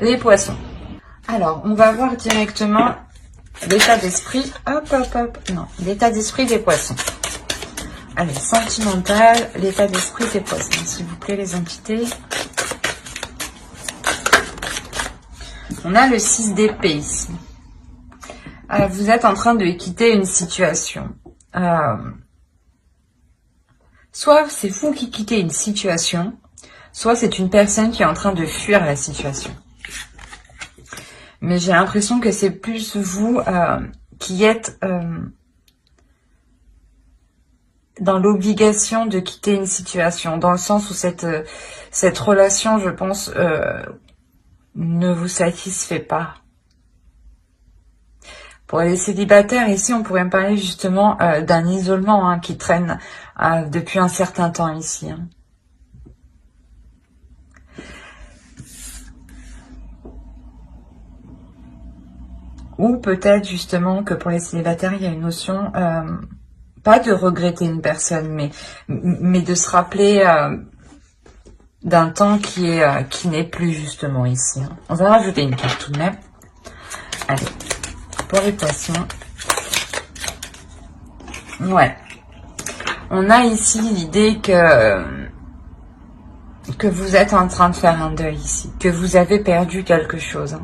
Les poissons. Alors, on va voir directement l'état d'esprit. Hop, hop, hop. Non, l'état d'esprit des poissons. Allez, sentimental, l'état d'esprit des poissons. S'il vous plaît, les entités. On a le 6 d'épée ici. Vous êtes en train de quitter une situation. Soit c'est vous qui quittez une situation, soit c'est une personne qui est en train de fuir la situation. Mais j'ai l'impression que c'est plus vous qui êtes dans l'obligation de quitter une situation, dans le sens où cette relation, je pense, ne vous satisfait pas. Pour les célibataires, ici, on pourrait me parler justement d'un isolement qui traîne depuis un certain temps ici. Ou peut-être justement que pour les célibataires, il y a une notion, pas de regretter une personne, mais de se rappeler d'un temps qui n'est plus justement ici. On va rajouter une carte tout de même. Allez, pour les poissons. Ouais. On a ici l'idée que vous êtes en train de faire un deuil ici, que vous avez perdu quelque chose.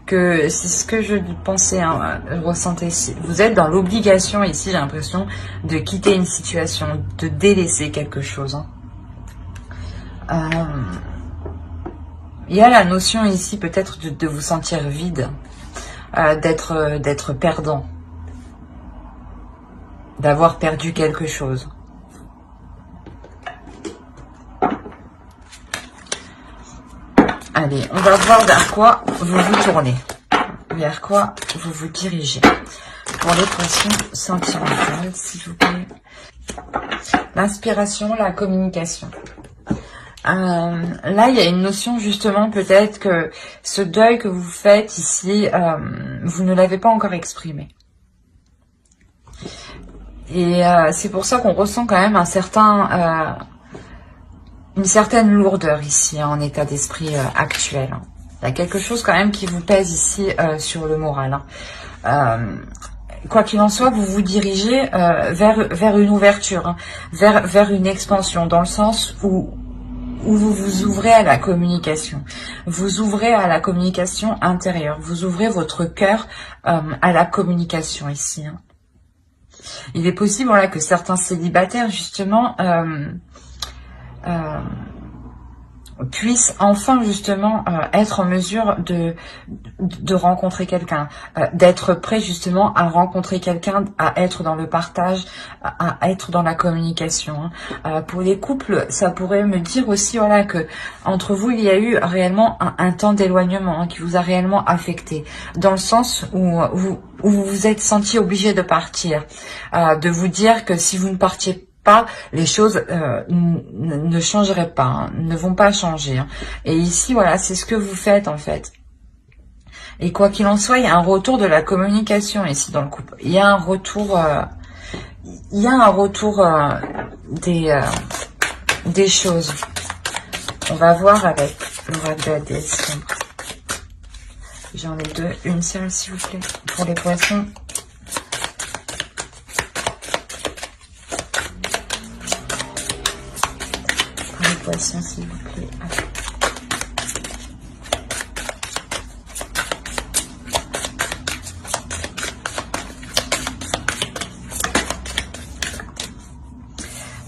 Que c'est ce que je pensais, ressentais ici. Vous êtes dans l'obligation ici, j'ai l'impression, de quitter une situation, de délaisser quelque chose. Il y a la notion ici peut-être de vous sentir vide, d'être perdant, d'avoir perdu quelque chose. Allez, on va voir vers quoi vous vous tournez, vers quoi vous vous dirigez. Pour les poissons sentimentales, s'il vous plaît. L'inspiration, la communication. Là, il y a une notion justement peut-être que ce deuil que vous faites ici, vous ne l'avez pas encore exprimé. Et c'est pour ça qu'on ressent quand même une certaine lourdeur ici, en état d'esprit actuel. Il y a quelque chose quand même qui vous pèse ici sur le moral. Quoi qu'il en soit, vous vous dirigez vers une ouverture, vers une expansion, dans le sens où vous vous ouvrez à la communication. Vous ouvrez à la communication intérieure. Vous ouvrez votre cœur à la communication ici. Il est possible voilà, que certains célibataires, justement, puissent enfin justement être en mesure de rencontrer quelqu'un, d'être prêt justement à rencontrer quelqu'un, à être dans le partage, à être dans la communication. Pour les couples, ça pourrait me dire aussi voilà que entre vous il y a eu réellement un temps d'éloignement qui vous a réellement affecté, dans le sens où vous vous êtes senti obligé de partir, de vous dire que si vous ne partiez pas, les choses ne changeraient pas, ne vont pas changer. Et ici, voilà, c'est ce que vous faites en fait. Et quoi qu'il en soit, il y a un retour de la communication ici dans le couple. Il y a un retour, des choses. On va voir avec l'oracle de la déesse sombre. J'en ai deux, une seule s'il vous plaît, pour les poissons. Poisson s'il vous plaît.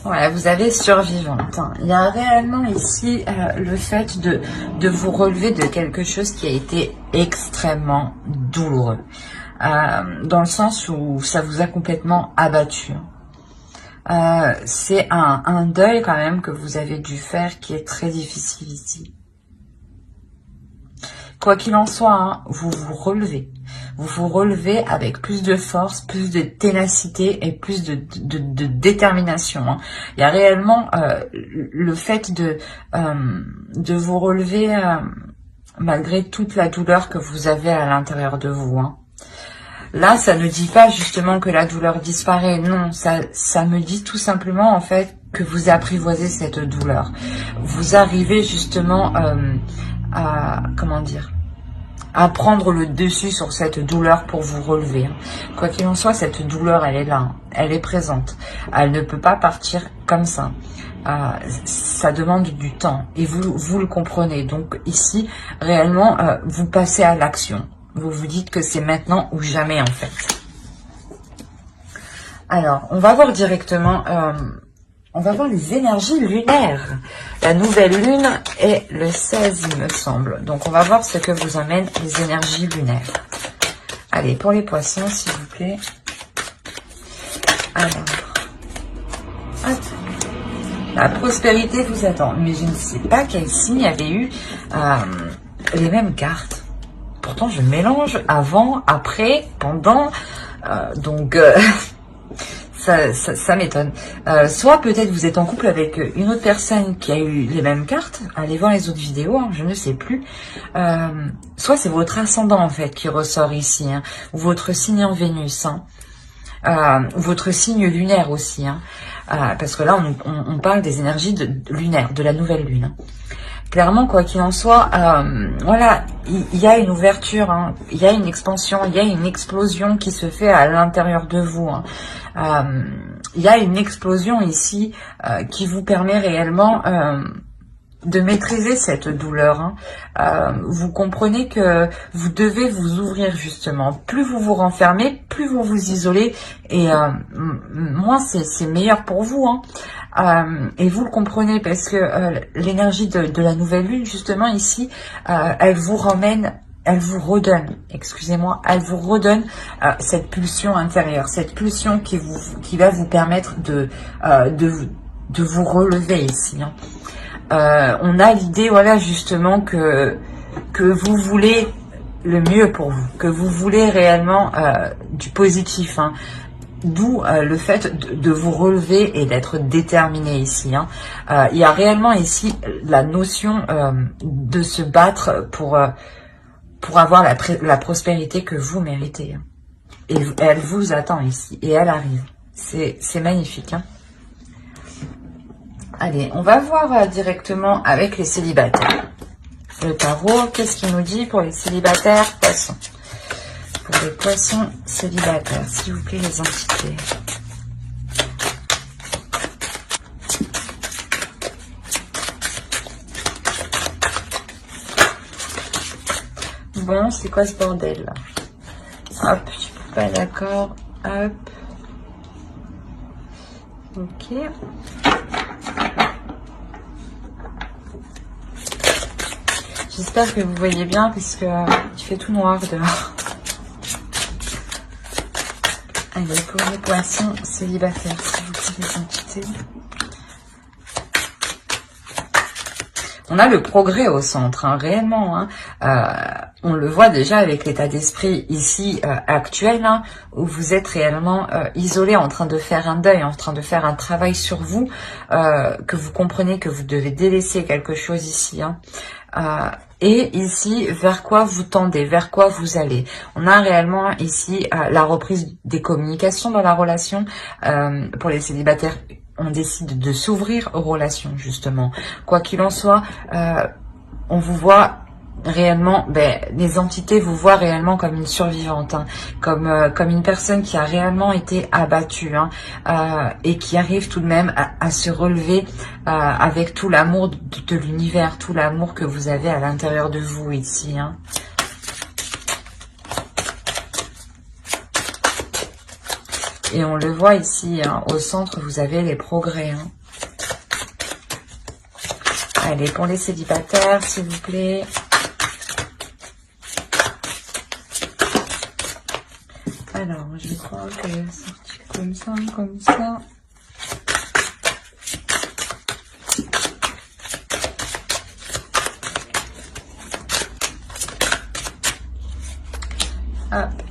Voilà, vous avez survivante. Il y a réellement ici le fait de vous relever de quelque chose qui a été extrêmement douloureux. Dans le sens où ça vous a complètement abattu. C'est un deuil quand même que vous avez dû faire qui est très difficile ici. Quoi qu'il en soit, vous vous relevez. Vous vous relevez avec plus de force, plus de ténacité et plus de détermination. Il y a réellement le fait de vous relever malgré toute la douleur que vous avez à l'intérieur de vous. Là, ça ne dit pas justement que la douleur disparaît. Non, ça me dit tout simplement en fait que vous apprivoisez cette douleur. Vous arrivez justement comment dire, à prendre le dessus sur cette douleur pour vous relever. Hein. Quoi qu'il en soit, cette douleur, elle est là, hein. Elle est présente. Elle ne peut pas partir comme ça. Ça demande du temps et vous le comprenez. Donc ici, réellement, vous passez à l'action. Vous vous dites que c'est maintenant ou jamais en fait. Alors, on va voir directement, on va voir les énergies lunaires. La nouvelle lune est le 16, il me semble. Donc, on va voir ce que vous amènent les énergies lunaires. Allez, pour les poissons, s'il vous plaît. Alors, hop. La prospérité vous attend. Mais je ne sais pas quel signe avait eu les mêmes cartes. Pourtant, je mélange avant, après, pendant. Donc, ça m'étonne. Soit peut-être vous êtes en couple avec une autre personne qui a eu les mêmes cartes. Allez voir les autres vidéos, hein, je ne sais plus. Soit c'est votre ascendant en fait qui ressort ici. Hein, ou votre signe en Vénus. Hein. Votre signe lunaire aussi. Hein, parce que là, on parle des énergies lunaires, de la nouvelle lune. Hein. Clairement, quoi qu'il en soit, voilà, il y a une ouverture, hein, il y a une expansion, il y a une explosion qui se fait à l'intérieur de vous. Hein. Il y a une explosion ici qui vous permet réellement de maîtriser cette douleur. Hein. Vous comprenez que vous devez vous ouvrir justement. Plus vous vous renfermez, plus vous vous isolez et moins c'est meilleur pour vous. Hein. Et vous le comprenez parce que l'énergie de la nouvelle lune justement ici, elle vous ramène, elle vous redonne, excusez-moi, elle vous redonne cette pulsion intérieure, cette pulsion qui va vous permettre de vous relever ici. Hein. On a l'idée, voilà, justement que vous voulez le mieux pour vous, que vous voulez réellement du positif. Hein. D'où le fait de vous relever et d'être déterminé ici. Hein. Il y a réellement ici la notion de se battre pour avoir la prospérité que vous méritez. Hein. Et elle vous attend ici, et elle arrive. C'est magnifique. Hein. Allez, on va voir directement avec les célibataires. Le tarot, qu'est-ce qu'il nous dit pour les célibataires poissons? Pour les poissons célibataires, s'il vous plaît, les entités. Bon, c'est quoi ce bordel là? Hop, je suis pas d'accord. Hop. Ok. J'espère que vous voyez bien puisque il fait tout noir dehors. Allez, pour les poissons célibataires, s'il vous plaît, les entités. On a le progrès au centre, hein, réellement. Hein. On le voit déjà avec l'état d'esprit ici actuel, hein, où vous êtes réellement isolé, en train de faire un deuil, en train de faire un travail sur vous, que vous comprenez que vous devez délaisser quelque chose ici. Hein. Et ici, vers quoi vous tendez, vers quoi vous allez. On a réellement ici la reprise des communications dans la relation. Pour les célibataires, on décide de s'ouvrir aux relations, justement. Quoi qu'il en soit, on vous voit réellement, les entités vous voient réellement comme une survivante, hein, comme une personne qui a réellement été abattue, hein, et qui arrive tout de même à se relever avec tout l'amour de l'univers, tout l'amour que vous avez à l'intérieur de vous ici. Hein. Et on le voit ici, hein, au centre, vous avez les progrès. Hein. Allez, pour les célibataires, s'il vous plaît. Alors, je crois que c'est sorti comme ça, comme ça. Hop.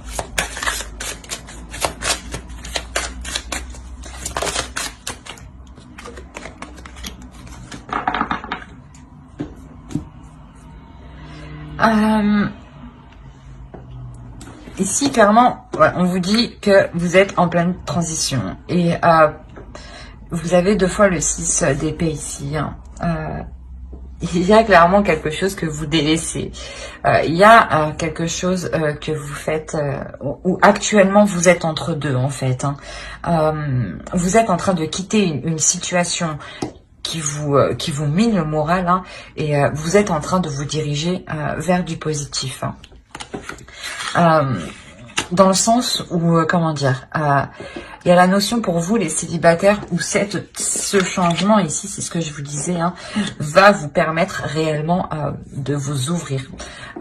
Ici, clairement, on vous dit que vous êtes en pleine transition. Et vous avez deux fois le 6 d'épée ici. Hein. il y a clairement quelque chose que vous délaissez. Il y a quelque chose que vous faites, où actuellement vous êtes entre deux en fait. Hein. Vous êtes en train de quitter une situation qui vous mine le moral, hein, et vous êtes en train de vous diriger vers du positif. Hein. Dans le sens où, comment dire, il y a la notion pour vous, les célibataires, où ce changement ici, c'est ce que je vous disais, hein, va vous permettre réellement de vous ouvrir,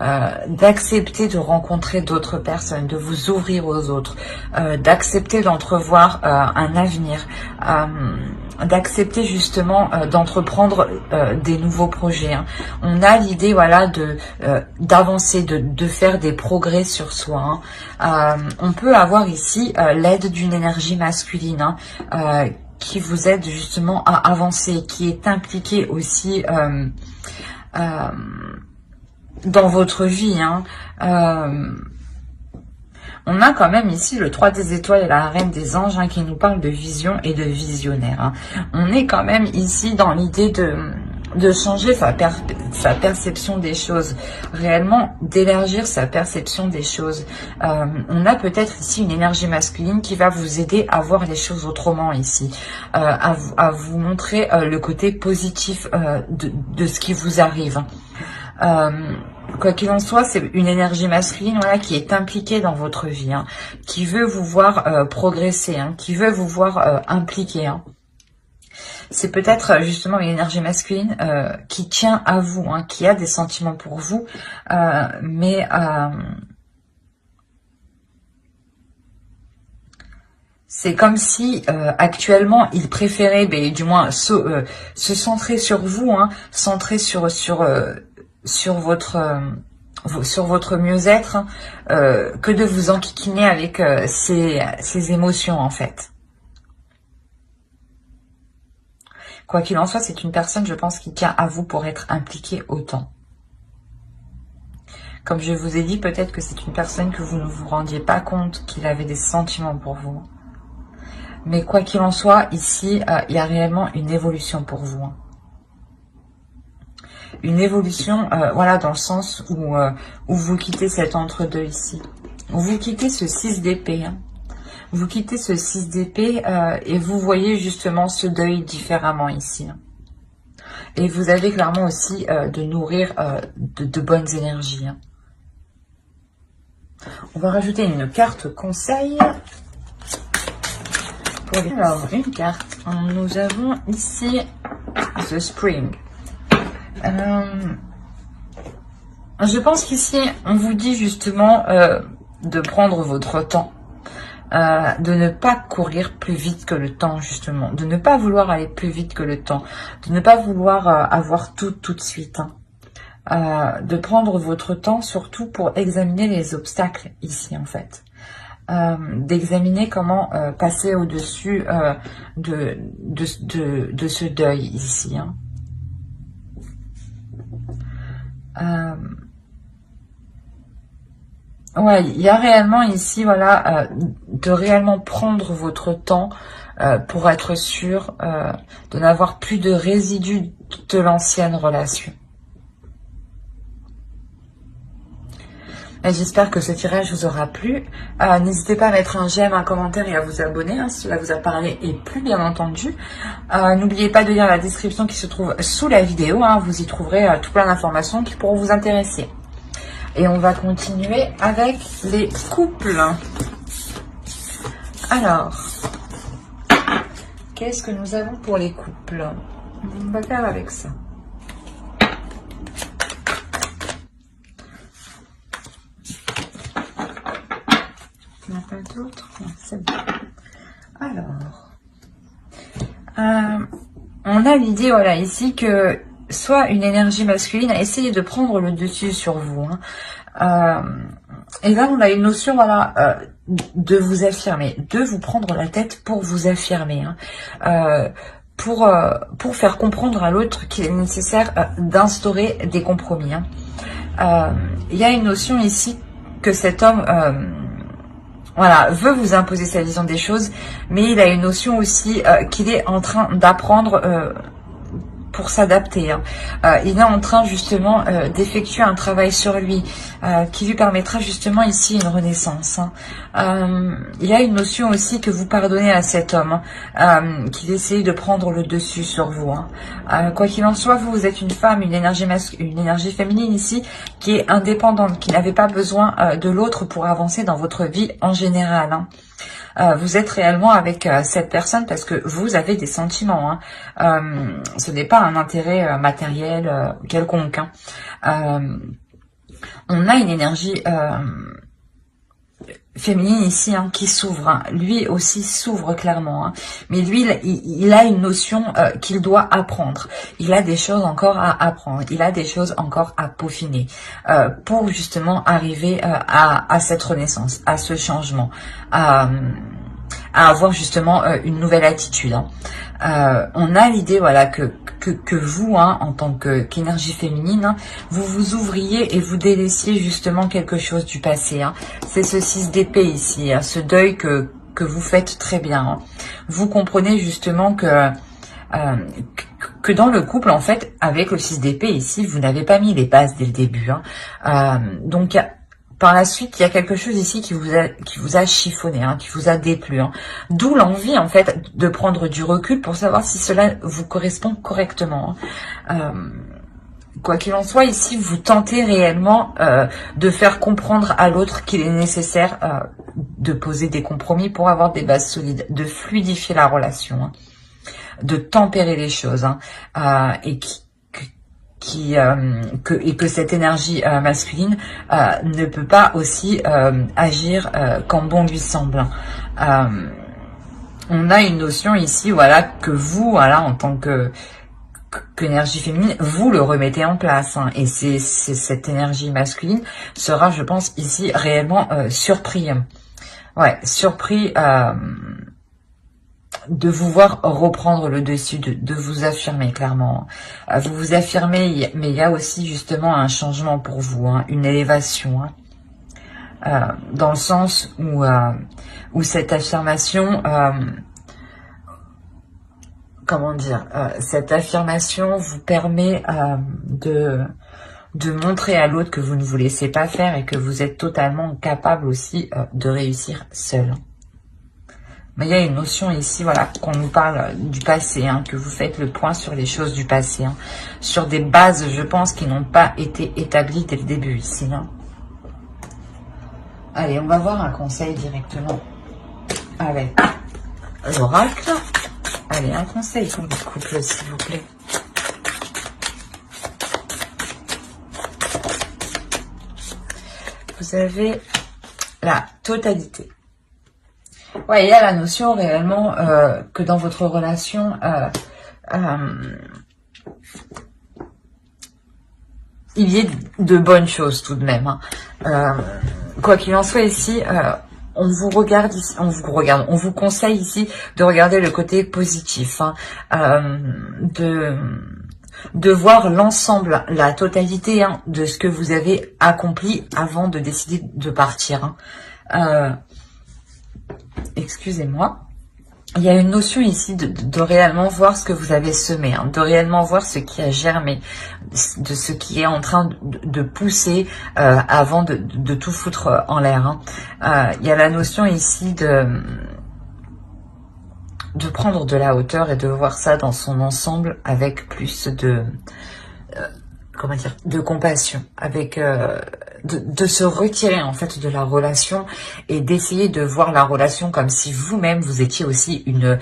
d'accepter de rencontrer d'autres personnes, de vous ouvrir aux autres, d'accepter d'entrevoir un avenir, d'accepter justement d'entreprendre des nouveaux projets. Hein. On a l'idée, voilà, d'avancer, de faire des progrès sur soi. Hein. On peut avoir ici l'aide d'une énergie masculine, hein, qui vous aide justement à avancer, qui est impliquée aussi dans votre vie. Hein. On a quand même ici le 3 des étoiles et la reine des anges, hein, qui nous parle de vision et de visionnaire. Hein. On est quand même ici dans l'idée de changer sa perception des choses, réellement d'élargir sa perception des choses. On a peut-être ici une énergie masculine qui va vous aider à voir les choses autrement ici, à vous montrer le côté positif de ce qui vous arrive. Quoi qu'il en soit, c'est une énergie masculine, voilà, qui est impliquée dans votre vie, hein, qui veut vous voir progresser, hein, qui veut vous voir impliqué. Hein. C'est peut-être justement une énergie masculine qui tient à vous, hein, qui a des sentiments pour vous, mais c'est comme si actuellement il préférait, du moins se centrer sur vous, hein, centrer sur votre mieux-être, hein, que de vous enquiquiner avec ces émotions en fait. Quoi qu'il en soit, c'est une personne, je pense, qui tient à vous pour être impliquée autant. Comme je vous ai dit, peut-être que c'est une personne que vous ne vous rendiez pas compte qu'il avait des sentiments pour vous. Mais quoi qu'il en soit, ici, il y a réellement une évolution pour vous. Hein. Une évolution, voilà, dans le sens où vous quittez cet entre-deux ici. Vous quittez ce 6 d'épée. Hein. Vous quittez ce 6 d'épée et vous voyez justement ce deuil différemment ici. Hein. Et vous avez clairement aussi de nourrir de bonnes énergies. Hein. On va rajouter une carte conseil. Alors, une carte. Nous avons ici The Spring. Je pense qu'ici, on vous dit justement de prendre votre temps. De ne pas courir plus vite que le temps, justement. De ne pas vouloir aller plus vite que le temps. De ne pas vouloir avoir tout de suite. Hein. De prendre votre temps, surtout pour examiner les obstacles ici, en fait. D'examiner comment passer au-dessus de ce deuil ici. Hein. Ouais, il y a réellement ici, voilà, de réellement prendre votre temps pour être sûr de n'avoir plus de résidus de l'ancienne relation. J'espère que ce tirage vous aura plu. N'hésitez pas à mettre un j'aime, un commentaire et à vous abonner, hein, si cela vous a parlé et plu, bien entendu. N'oubliez pas de lire la description qui se trouve sous la vidéo. Hein, vous y trouverez tout plein d'informations qui pourront vous intéresser. Et on va continuer avec les couples. Alors, qu'est-ce que nous avons pour les couples? On va faire avec ça. Il n'y en a pas d'autres? Non, c'est bon. Alors, on a l'idée, voilà, ici que soit une énergie masculine a essayé de prendre le dessus sur vous. Hein. Et là, on a une notion, voilà, de vous affirmer, de vous prendre la tête pour vous affirmer. Hein. Pour faire comprendre à l'autre qu'il est nécessaire d'instaurer des compromis. Hein. Il y a une notion ici que cet homme... voilà, veut vous imposer sa vision des choses, mais il a une notion aussi qu'il est en train d'apprendre pour s'adapter. Hein. Il est en train justement d'effectuer un travail sur lui qui lui permettra justement ici une renaissance. Hein. Il y a une notion aussi que vous pardonnez à cet homme qu'il essaye de prendre le dessus sur vous. Hein. Quoi qu'il en soit, vous êtes une femme, une énergie féminine ici qui est indépendante, qui n'avait pas besoin de l'autre pour avancer dans votre vie en général. Hein. Vous êtes réellement avec cette personne parce que vous avez des sentiments. Hein. Ce n'est pas un intérêt matériel quelconque. Hein. On a une énergie féminine ici hein, qui s'ouvre. Hein. Lui aussi s'ouvre clairement. Hein. Mais lui, il a une notion qu'il doit apprendre. Il a des choses encore à apprendre. Il a des choses encore à peaufiner pour justement arriver à cette renaissance, à ce changement, à avoir justement une nouvelle attitude. Hein. On a l'idée voilà que vous, hein, en tant qu'énergie féminine, hein, vous vous ouvriez et vous délaissiez justement quelque chose du passé. Hein. C'est ce 6 d'épée ici, hein, ce deuil que vous faites très bien. Hein. Vous comprenez justement que dans le couple, en fait, avec le 6 d'épée ici, vous n'avez pas mis les bases dès le début. Hein. Donc, par la suite, il y a quelque chose ici qui vous a chiffonné, hein, qui vous a déplu. Hein. D'où l'envie, en fait, de prendre du recul pour savoir si cela vous correspond correctement. Hein. Quoi qu'il en soit, ici, vous tentez réellement de faire comprendre à l'autre qu'il est nécessaire de poser des compromis pour avoir des bases solides, de fluidifier la relation, hein, de tempérer les choses, hein, et que cette énergie masculine ne peut pas aussi agir comme bon lui semble. On a une notion ici, voilà, que vous, voilà, en tant qu'énergie féminine, vous le remettez en place. Hein, et c'est cette énergie masculine sera, je pense, ici réellement surpris. Ouais, surpris de vous voir reprendre le dessus, de vous affirmer clairement. Vous vous affirmez, mais il y a aussi justement un changement pour vous, hein, une élévation. Hein, dans le sens où cette affirmation, comment dire, cette affirmation vous permet de montrer à l'autre que vous ne vous laissez pas faire et que vous êtes totalement capable aussi de réussir seul. Mais il y a une notion ici, voilà, qu'on nous parle du passé, hein, que vous faites le point sur les choses du passé, hein, sur des bases, je pense, qui n'ont pas été établies dès le début ici. Hein. Allez, on va voir un conseil directement avec l'oracle. Allez, un conseil pour le couple, s'il vous plaît. Vous avez la totalité. Ouais, il y a la notion réellement que dans votre relation, il y ait de bonnes choses tout de même. Hein. Quoi qu'il en soit ici, on vous regarde ici, on vous conseille ici de regarder le côté positif, hein, de voir l'ensemble, la totalité, hein, de ce que vous avez accompli avant de décider de partir. Hein. Excusez-moi. Il y a une notion ici de réellement voir ce que vous avez semé, hein, de réellement voir ce qui a germé, de ce qui est en train de pousser avant de tout foutre en l'air. Hein. Il y a la notion ici de prendre de la hauteur et de voir ça dans son ensemble avec plus de comment dire, de compassion, avec de se retirer en fait de la relation et d'essayer de voir la relation comme si vous-même vous étiez aussi une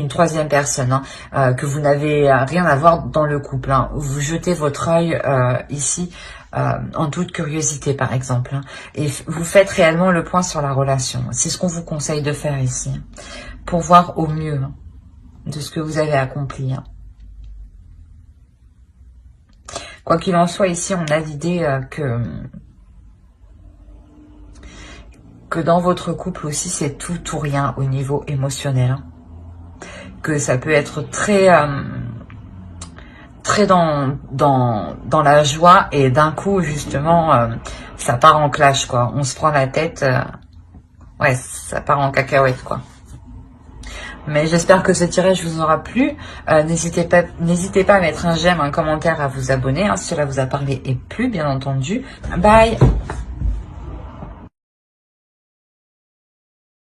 troisième personne, hein, que vous n'avez rien à voir dans le couple. Hein. Vous jetez votre œil ici en toute curiosité par exemple, hein, et vous faites réellement le point sur la relation. C'est ce qu'on vous conseille de faire ici, hein, pour voir au mieux, hein, de ce que vous avez accompli. Hein. Quoi qu'il en soit, ici, on a l'idée que dans votre couple aussi, c'est tout ou rien au niveau émotionnel. Hein. Que ça peut être très dans la joie et d'un coup, justement, ça part en clash, quoi. On se prend la tête, ouais, ça part en cacahuète, quoi. Mais j'espère que ce tirage vous aura plu. N'hésitez pas à mettre un j'aime, un commentaire, à vous abonner, hein, si cela vous a parlé et plu, bien entendu. Bye!